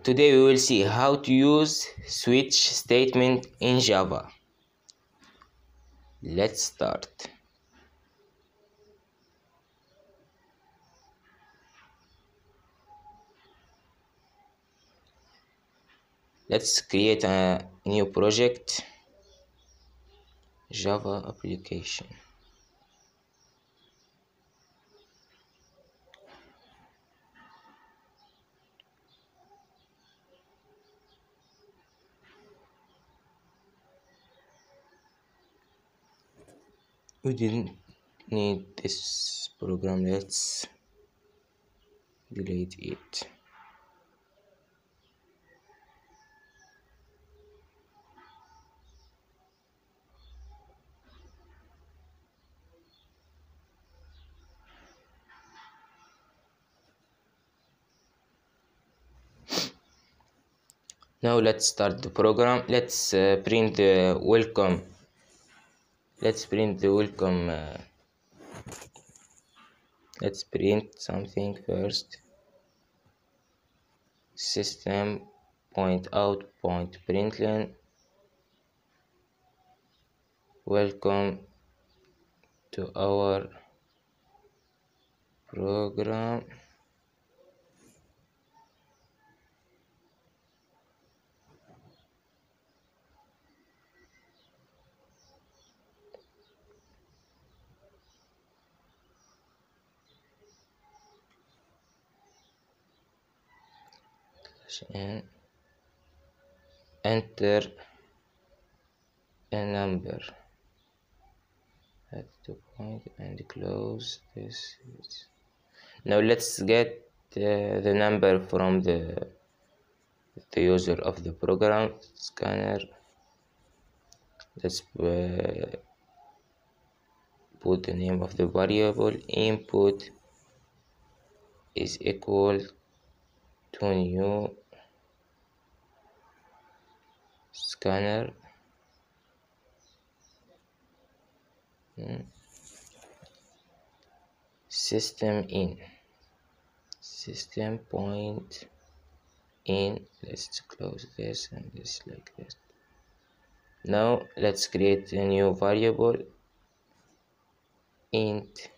Today we will see how to use switch statement in Java. Let's start. Let's create a new project, Java application. We didn't need this program. Let's delete it. Now let's start the program. Let's print the welcome. Let's print the welcome. Let's print something first. System.out.println. Welcome to our program. And enter a number at the point and close this. Now let's get the number from the user of the program scanner. Let's put the name of the variable. Input is equal to new scanner. System point in. Let's close this and this like this. Now let's create a new variable, int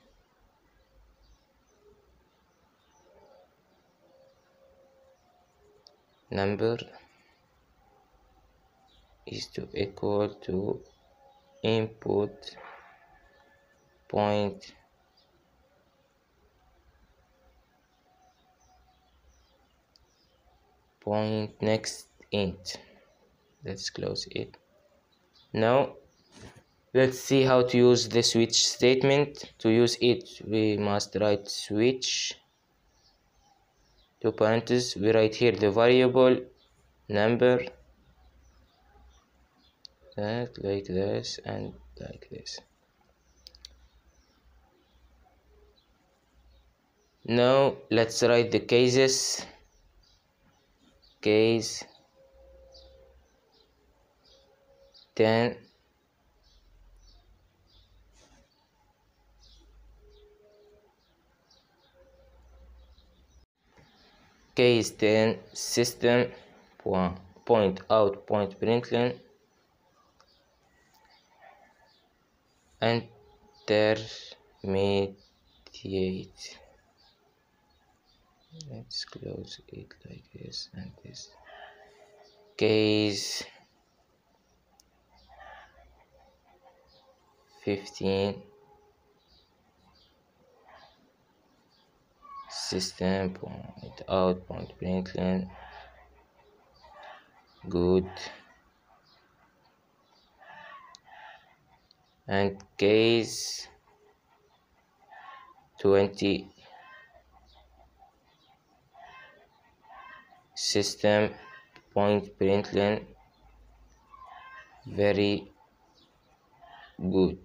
number is to equal to input point next int. Let's close it. Now let's see how to use the switch statement. To use it, we must write switch to parentheses. We write here the variable number, that like this and like this. Now let's write the cases. Case 10, case 10 system point out point println intermediate. Let's close it like this and this. Case 15 system point out point println good, and case 20 system point println very good.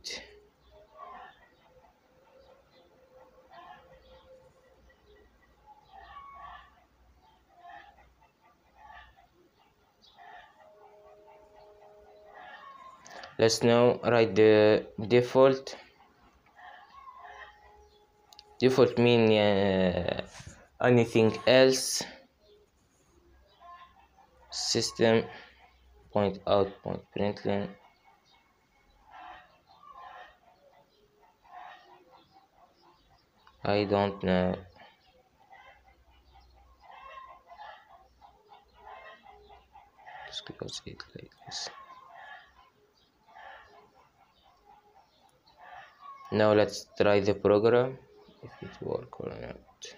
Let's now write the default. Default mean anything else. system point out point println I don't know. Just close it like this. Now let's try the program if it works or not.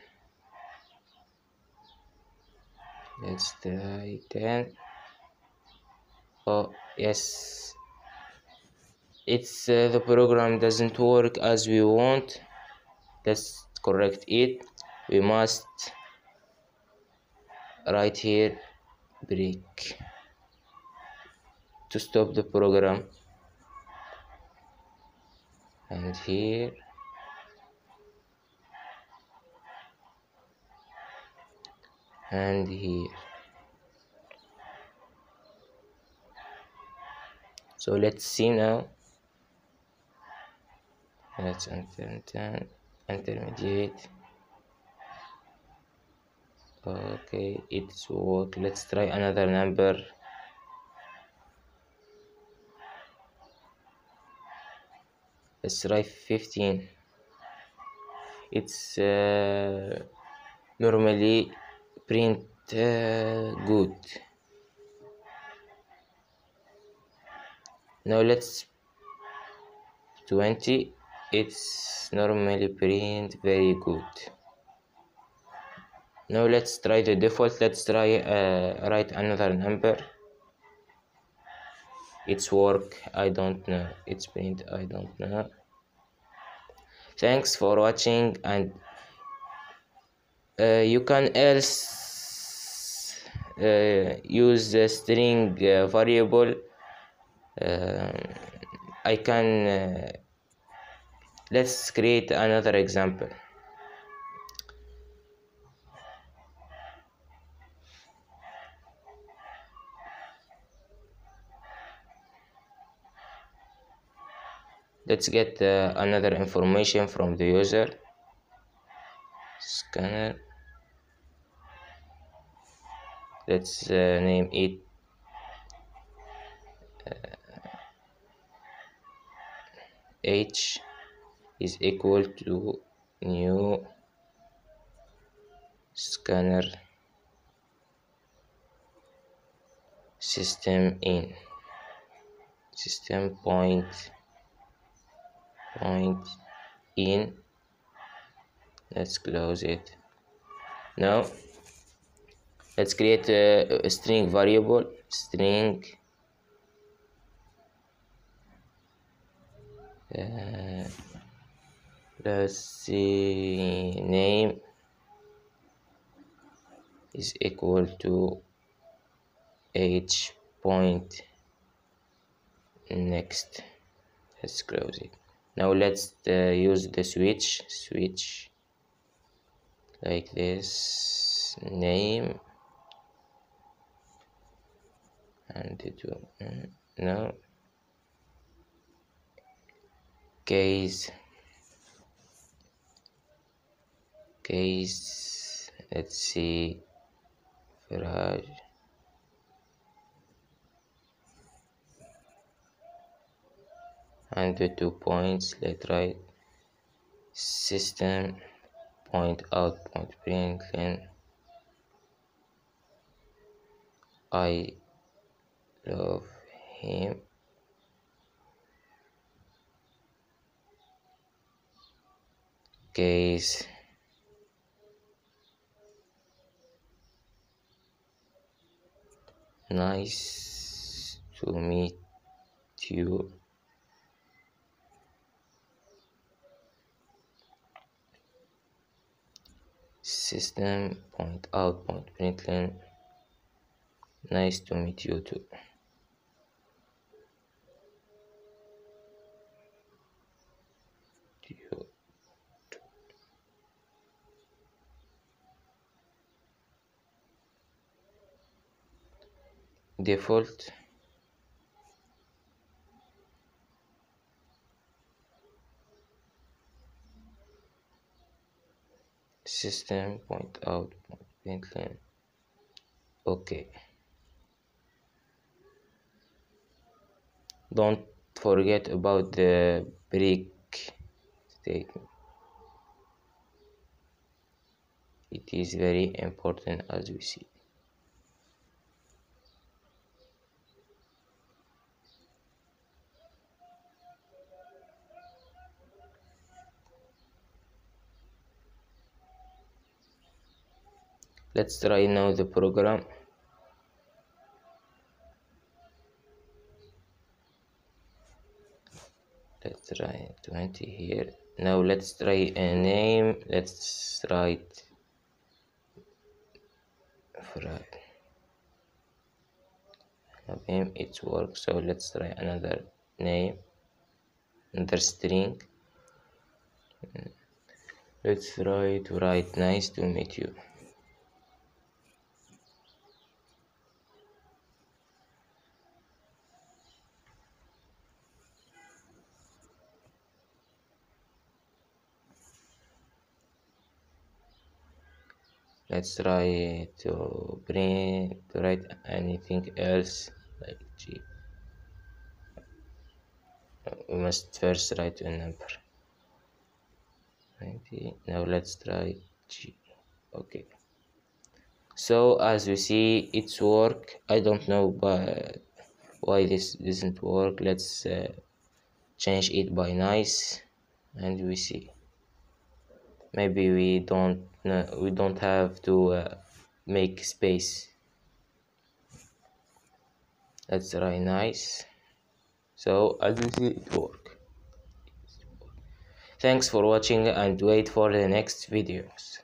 Let's try then. Oh yes, it's the program doesn't work as we want. Let's correct it. We must write here break to stop the program, and here and here. So let's see now. Let's intermediate. Okay, it's work. Let's try another number. Let's try 15. It's normally print good. Now let's 20. It's normally print very good. Now let's try the default. Let's try write another number. It's work. I don't know. It's print. I don't know. Thanks for watching, and you can else use the string variable. I can let's create another example. Let's get another information from the user. Scanner. Let's name it H is equal to new scanner system in system point in. Let's close it. Now let's create a string variable. String let's see, name is equal to H point next. Let's close it. Now let's use the switch like this, name and do no case. Let's see, garage and the 2 points. Let's write system point out point println I love him. Case nice to meet you. System point out point println nice to meet you too. Default system point out point println. Okay, Don't forget about the break statement. It is very important, as we see. Let's try now the program. Let's try 20 here. Now let's try a name. Let's write Friday. Name it works. So let's try another name, another string. Let's try to write nice to meet you. Let's try to write anything else like G. We must first write a number. 90. Now let's try G. Okay. So as you see, it's work. I don't know why this doesn't work. Let's change it by nice, and we see. Maybe we don't have to make space. Let's try nice. So as you see, it work. Thanks for watching and wait for the next videos.